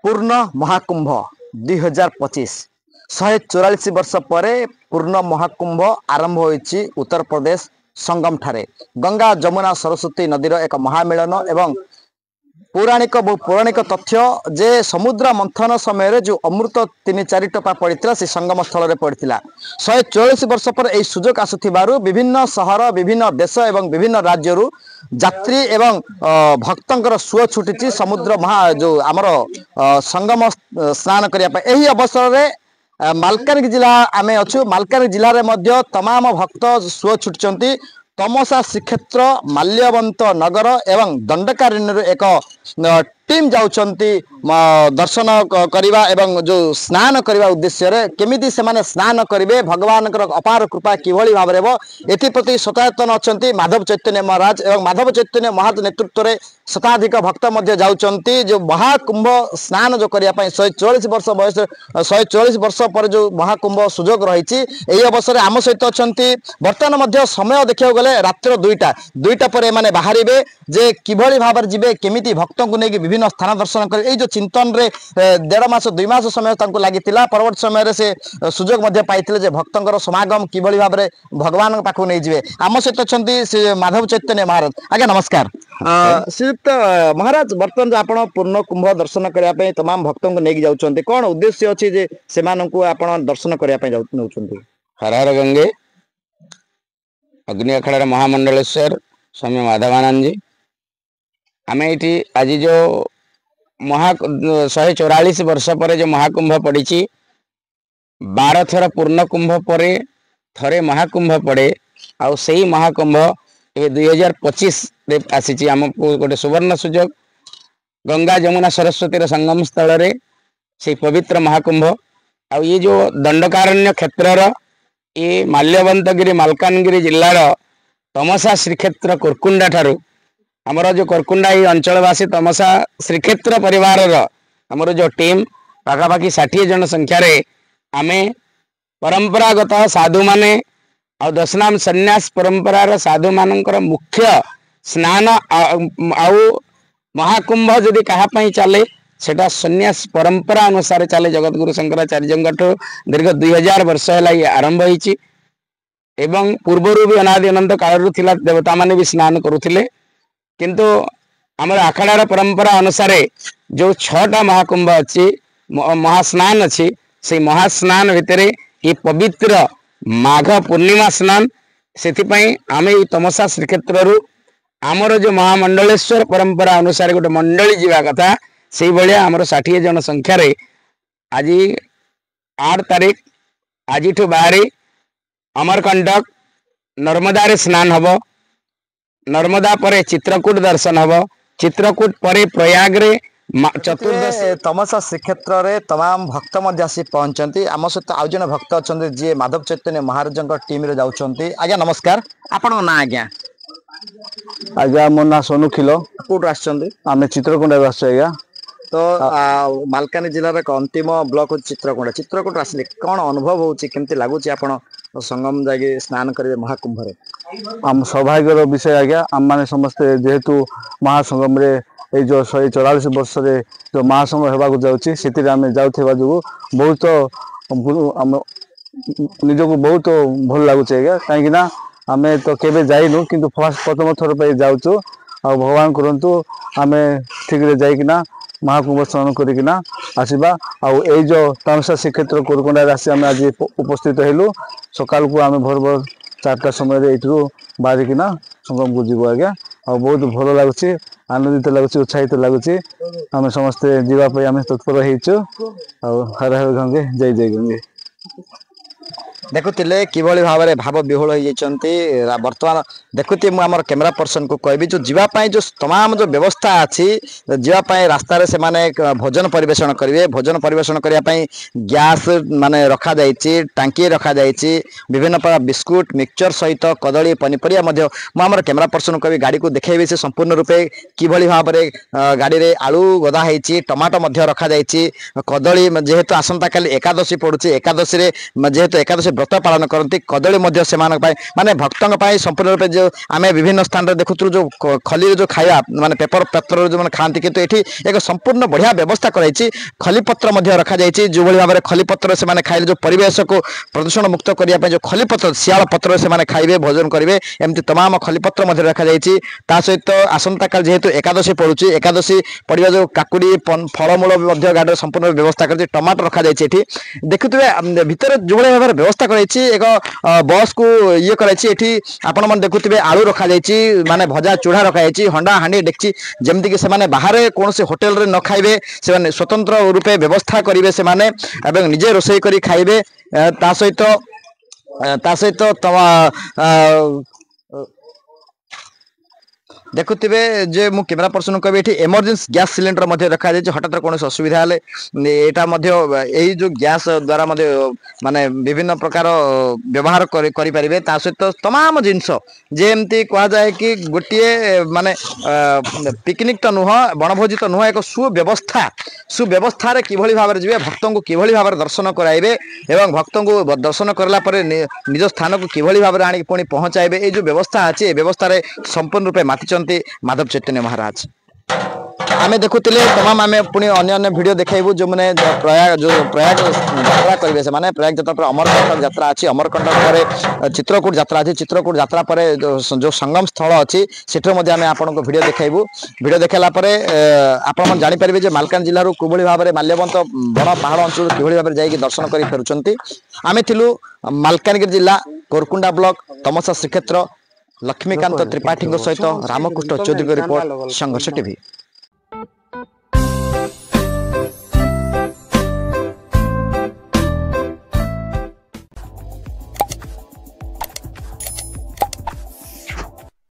पूर्ण महाकुंभ 2025 144 वर्ष पर पूर्ण महाकुंभ आरंभ होइछि उत्तर प्रदेश संगम ठारे गंगा जमुना सरस्वती नदीर एक महामिलन एवं पौराणिक तथ्य जे समुद्र मंथन समय जो अमृत 3-4 टपा पड़ता से संगम स्थल में पड़ता 144 वर्ष पर यह सुजोग आसुथिबारु विभिन्न सहर विभिन्न देश एवं विभिन्न राज्य यात्री एवं भक्तंकर सुଅ छुटी समुद्र महा जो आमर संगम स्नान करने अवसर में मालकानगिरी जिला आमे अच्छु मालकानगिरी जिले में तमाम भक्त सुଅ छुटी तमसा श्रीक्षेत्र माल्यवंत नगर एवं दंडकारण्य एक टीम जाउछंती दर्शन करवा एवं जो स्नान करने उद्देश्य रे केमिति से माने स्नान करेंगे भगवान अपार कृपा किभली भाव एप्रति सचेतन अच्छा माधव चैतन्य महाराज एवं माधव चैतन्य महाराज नेतृत्व में शताधिक भक्त जाउछंती जो महाकुंभ स्नान जो करने 144 वर्ष बयस 144 वर्ष पर जो महाकुंभ सुजोग रही अवसर आम सहित अच्छा बर्तमान समय देखा गले रात्र 2टा पर माने बाहर जे किभली भाव जी केमिति भक्त को लेकिन विभिन्न स्थान दर्शन कर जो चिंतन रे 1.5 मास 2 मास समय लगी परवर्त समय से सुजोग पाई भक्तर समागम किभली भाव में भगवान पाखक नहीं जाए आम सहित अच्छा माधव चैतन्य महाराज आज्ञा नमस्कार श्रीयुक्त महाराज बर्तमान जो आप पूर्ण कुंभ दर्शन करने तमाम भक्त को लेकिन जाऊँ कौन उद्देश्य अच्छी जे से दर्शन करने हर हर गंगे अग्नि अखाड़ा महामंडलेश्वर स्वामी माधवानंद जी आम ये आज जो 144 वर्ष पर जो महाकुंभ पड़ी 12 थर पूर्ण कुंभ पर थरे महाकुंभ पड़े आउ से ही महाकुंभ ये 2025 आसी आमको गोटे सुवर्ण सुजोग गंगा जमुना सरस्वती संगम स्थल रे से पवित्र महाकुंभ आ ये जो दंडकारण्य क्षेत्र ये माल्यवंतगिरी मालकानगिरी जिलार तमसा श्रीक्षेत्र कोरकुंडा ठारू आमर जो कोरकुंडा ये अंचलवासी तमसा श्रीक्षेत्र परिवार आमर जो टीम पाखापाखि 60 जन संख्यार आमे परंपरागत साधु माने आ दशनाम संन्यास परंपरार साधु मानकर मुख्य स्नान आउ महाकुंभ जदि कहापाई चले सेटा संन्यास परंपरा अनुसार चले जगतगुरु शंकराचार्य दीर्घ 2000 वर्ष है ये आरंभ होइछि एवं पूर्वर भी अनादि अनंत काल देवता माने भी स्नान करुथिले किंतु आमर आखड़ार परंपरा अनुसार जो 6टा महाकुंभ अच्छी महास्नान अच्छी से महास्नान भितर ये पवित्र माघ पूर्णिमा स्नान से आम तमसा श्रीक्षेत्र आमर जो महामंडलेश्वर परंपरा अनुसार गोटे मंडली जीवा कथा से भाया आमर 60 जन संख्यार आज 8 तारीख आज बाहरी अमरकंटक नर्मदा रे स्नान हम नर्मदा पर चित्रकूट दर्शन हम चित्रकूट पर प्रयाग रे चतुर्दश तमसा श्रीक्षेत्र रे तमाम भक्त आसी पहुंचती आम सहित आउ जन भक्त अच्छा जी माधव चैतन्य महाराज टीम रे जाउछंती आज्ञा नमस्कार आपण ना आज्ञा आज्ञा मो ना सोनू खिलो कोट आछंती आमे चित्रकूट आज्ञा तो मालकानगिरी जिलार एक अंतिम ब्लॉक चित्रकूट चित्रकूट आसले कौन अनुभव होची केमती लागुची आपण संगम जाके स्नान करेंगे महाकुंभ रे आम सौभाग्यर विषय आज्ञा आम माने समस्ते जेहेतु महासंगम रे ये जो 144 वर्ष रे जो महासंगम होबाक जाउची सेतिर आमे जाउथेबा जो बहुत निजको बहुत भल लागुचे आज्ञा कहीं ना आमे तो केबे जाइनु किंतु फर्स्ट प्रथम थर पे जाउचु आ भगवान करंतु आमे ठीक रे जाइकिना महाकुंभ स्नान करना आसवा आई जो तमसा श्रीक्षेत्र कोरकुंडा आसी आम आज उपस्थित हेलु सकाल को आम भोर भोर 4टा समय ये बाहरिकिना संगम को जीव आज्ञा आ बहुत भल लगुच आनंदित लगुच उत्साहित लगुच आम समस्ते जीवाई आम तत्पर होइछु हर हर गंगे जय जय गंगे देखुले किभली भाव में भाव विहुल हो बर्तमान देखुती मुझे कैमेरा पर्सन को कहबी जो जीवाई जो तमाम जो व्यवस्था अच्छी जीवाई रास्ता से माने भोजन परिवेषण करेंगे भोजन परिवेषण करने गैस माने रखा टांकी रखा विभिन्न प्रकार बिस्कुट मिक्सचर सहित कदली पनीपरिया मुझे कैमेरा पर्सन को गाड़ी को देखेबी से संपूर्ण रूपे किभली भाव में गाड़ी रे आलू गदा होती टमाटो रखा कदली जेहेतु आसंता काली एकादशी पड़ुची एकादशी जेहेतु एकादशी व्रत पालन करती कदली माने भक्तों संपूर्ण रूपे जो आम विभिन्न स्थान में देखुलु जो खली जो खाया माने पेपर पत्र जो खाती किंतु ये एक संपूर्ण बढ़िया व्यवस्था कराई खलीपत्र रखा जाइए जो भाव में खलीपत्र से खाइले जो परिवेश को प्रदूषण मुक्त करने जो खलीपत्र सियाल पत्र से खाइबे भोजन करेंगे एमती तमाम खलीपत्र रखा जाइए सहित आसंता काल जेहेतु एकादशी पड़ुची एकादशी पड़ा जो काकुड़ी फलमूल गाड़ी संपूर्ण व्यवस्था कर टमाटर रखा जाइए देखुए भितर जो भाव में व्यवस्था कराई एक बस को ये कराई आपण मैंने देखुए आलू रखा जाइए माने भजा चूड़ा रखा जाइए हंडा हांडी डेक्ची जमती कि से बाहर कौन से होटेल रे न खाइबे से स्वतंत्र रूपे व्यवस्था करेंगे से निजे रोषे करी खाइबे ता सहित देखुवे जे मु कैमरा पर्सन कह इमरजेंसी गैस सिलेंडर रखा जाए हठात कौन असुविधा यही जो गैस द्वारा माने विभिन्न प्रकार व्यवहार करें सहित तमाम जिनस जेमती कह जाए कि गोटे माने पिकनिक तो नुह बनभोजी तो नुह एक सुव्यवस्था किभली भाव जी भक्त को किभली भाव दर्शन कराइबे एवं भक्त को दर्शन करला निज स्थान को किभली भाव में आनिक पुणी पहुँचाइबे ये जो व्यवस्था अच्छी व्यवस्था संपूर्ण रूपे मातिचंती माधव चैतन्य महाराज आमे देखुले तमाम आमे पुणी अन्य वीडियो देखाइबू जो मैंने प्रयाग यात्रा करेंगे से माने प्रयाग यात्रा पर अमरकंटक यात्रा अच्छी अमरकंटक पर चित्रकूट यात्रा अच्छी चित्रकूट यात्रा पर जो संगम स्थल अच्छी सेठर आमे आपन को वीडियो देखाइबू वीडियो देखाला आपण जानीपारे जे मालकान जिल्लार किभली भाव में माल्यवंत बड़ पहाड़ अंचल किभली भाव में जाइए दर्शन कर फेरुचंती आमे थिलु मालकानगिरी जिला कोरकुंडा ब्लॉक तमसा श्रीक्षेत्र लक्ष्मीकांत त्रिपाठी सहित रामकृष्ण चौधरी रिपोर्ट संघर्ष टीवी।